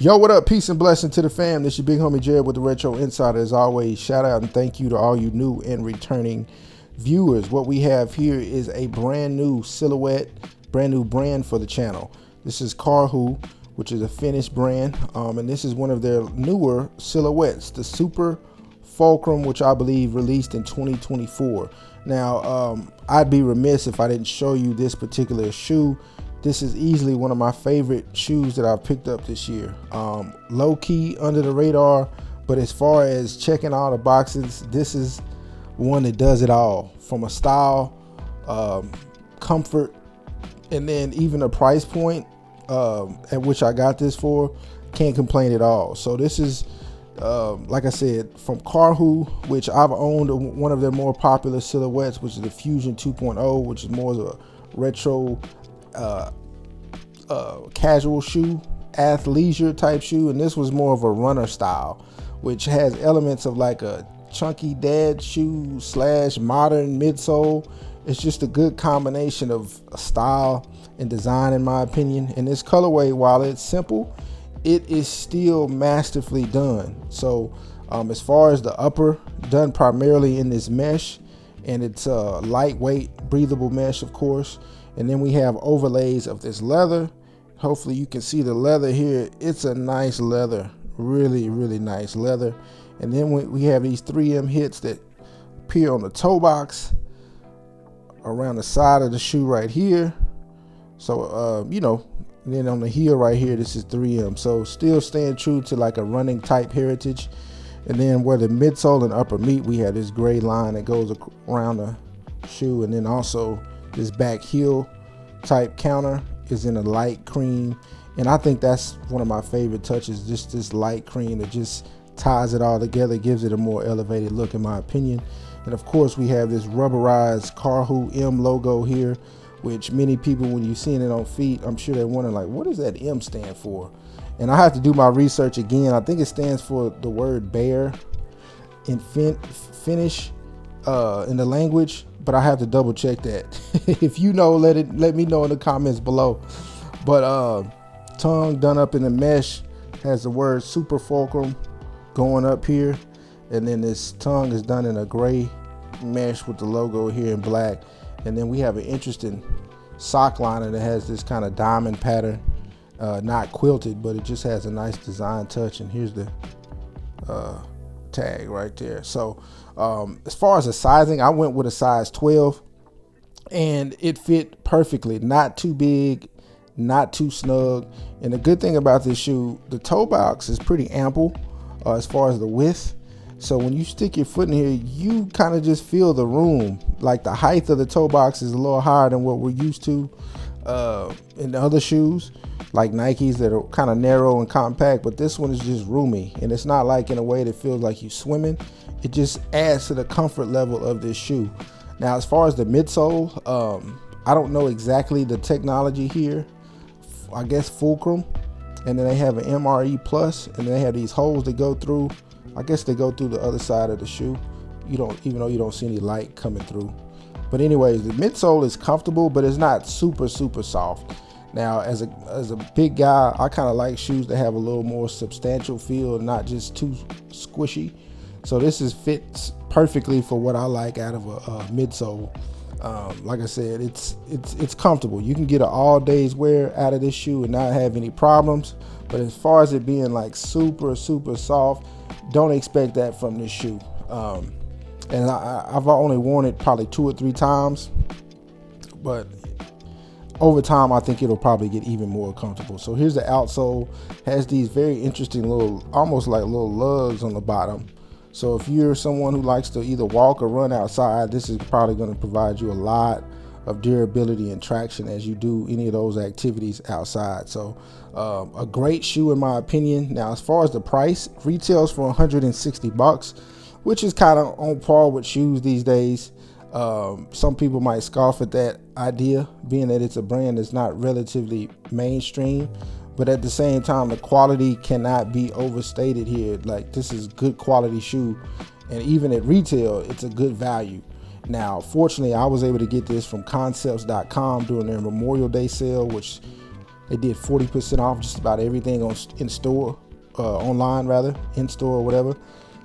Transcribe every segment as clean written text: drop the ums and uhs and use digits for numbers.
Yo, what up? Peace and blessing to the fam. This your big homie Jared with the Retro Insider. As always, shout out and thank you to all you new and returning viewers. What we have here is a brand new silhouette, brand new brand for the channel. This is Karhu, which is a Finnish brand, and this is one of their newer silhouettes, the Super Fulcrum, which I believe released in 2024. Now, I'd be remiss if I didn't show you this particular shoe. This is easily one of my favorite shoes that I've picked up this year. Low key, under the radar, but as far as checking all the boxes, this is one that does it all. From a style, comfort, and then even a price point at which I got this for, can't complain at all. So this is, like I said, from Karhu, which I've owned one of their more popular silhouettes, which is the Fusion 2.0, which is more of a retro casual shoe, athleisure type shoe, and this was more of a runner style, which has elements of like a chunky dad shoe slash modern midsole. It's just a good combination of style and design, in my opinion. And this colorway, while it's simple, it is still masterfully done. So as far as the upper, done primarily in this mesh, and it's a lightweight, breathable mesh, of course. And then we have overlays of this leather. Hopefully you can see the leather here. It's a nice leather, really, really nice leather. And then we have these 3M hits that appear on the toe box, around the side of the shoe right here. So, you know, and then on the heel right here, this is 3M. So still staying true to like a running type heritage. And then where the midsole and upper meet, we have this gray line that goes around the shoe. And then also this back heel type counter is in a light cream, and I think that's one of my favorite touches, just this light cream that just ties it all together, gives it a more elevated look, in my opinion. And of course we have this rubberized Karhu M logo here, which many people, when you're seeing it on feet, I'm sure they're wondering, like, what does that M stand for? And I have to do my research again. I think it stands for the word bear in Finnish in the language, but I have to double check that. If you know, let me know in the comments below. But tongue done up in the mesh has the word Super Fulcrum going up here, and then this tongue is done in a gray mesh with the logo here in black. And then we have an interesting sock liner that has this kind of diamond pattern, not quilted, but it just has a nice design touch. And here's the tag right there. So as far as the sizing, I went with a size 12, and it fit perfectly. Not too big, not too snug. And the good thing about this shoe, the toe box is pretty ample as far as the width. So when you stick your foot in here, you kind of just feel the room. Like the height of the toe box is a little higher than what we're used to in the other shoes, like Nikes, that are kind of narrow and compact, but this one is just roomy, and it's not like in a way that feels like you're swimming. It just adds to the comfort level of this shoe. Now, as far as the midsole, I don't know exactly the technology here. I guess Fulcrum, and then they have an MRE plus, and then they have these holes that go through. I guess they go through the other side of the shoe. Even though you don't see any light coming through. But anyways, the midsole is comfortable, but it's not super soft. Now, as a big guy, I kind of like shoes that have a little more substantial feel, not just too squishy. So this fits perfectly for what I like out of a midsole. Like I said, it's comfortable. You can get an all day's wear out of this shoe and not have any problems. But as far as it being like super soft, don't expect that from this shoe. And I've only worn it probably 2 or 3 times, but over time I think it'll probably get even more comfortable. So here's the outsole. Has these very interesting little, almost like little lugs on the bottom. So if you're someone who likes to either walk or run outside, this is probably going to provide you a lot of durability and traction as you do any of those activities outside. So a great shoe in my opinion. Now, as far as the price, retails for $160, which is kind of on par with shoes these days. Some people might scoff at that idea, being that it's a brand that's not relatively mainstream, but at the same time, the quality cannot be overstated here. Like, this is good quality shoe, and even at retail, it's a good value. Now, fortunately, I was able to get this from concepts.com during their Memorial Day sale, which They did 40% off just about everything in store, online rather, in store or whatever.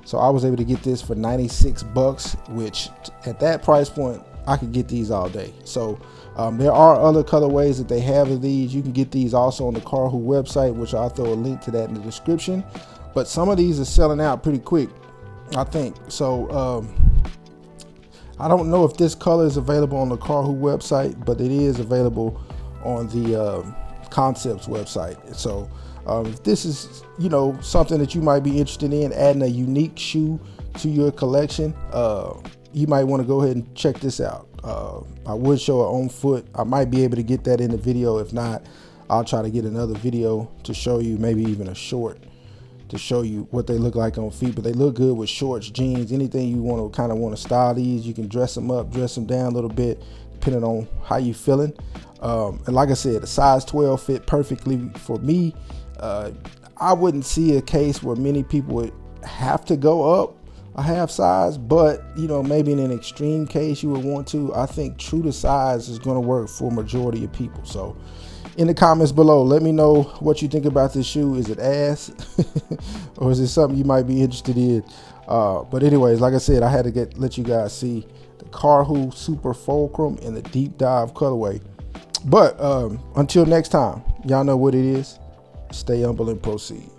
So I was able to get this for 96 bucks, which at that price point, I could get these all day. So there are other colorways that they have of these. You can get these also on the Karhu website, which I'll throw a link to that in the description. But some of these are selling out pretty quick, I think. So I don't know if this color is available on the Karhu website, but it is available on the Concepts website. So if this is, you know, something that you might be interested in, adding a unique shoe to your collection, you might want to go ahead and check this out. I would show it on foot. I might be able to get that in the video. If not, I'll try to get another video to show you, maybe even a short, to show you what they look like on feet. But they look good with shorts, jeans, anything you want to want to style these. You can dress them up, dress them down a little bit, depending on how you feeling. And like I said, the size 12 fit perfectly for me. I wouldn't see a case where many people would have to go up a half size, but you know, maybe in an extreme case you would want to. I think true to size is going to work for a majority of people. So in the comments below, let me know what you think about this shoe. Is it ass or is it something you might be interested in? But anyways, like I said, I had to let you guys see the Karhu Super Fulcrum in the deep dive colorway. But until next time, y'all know what it is. Stay humble and proceed.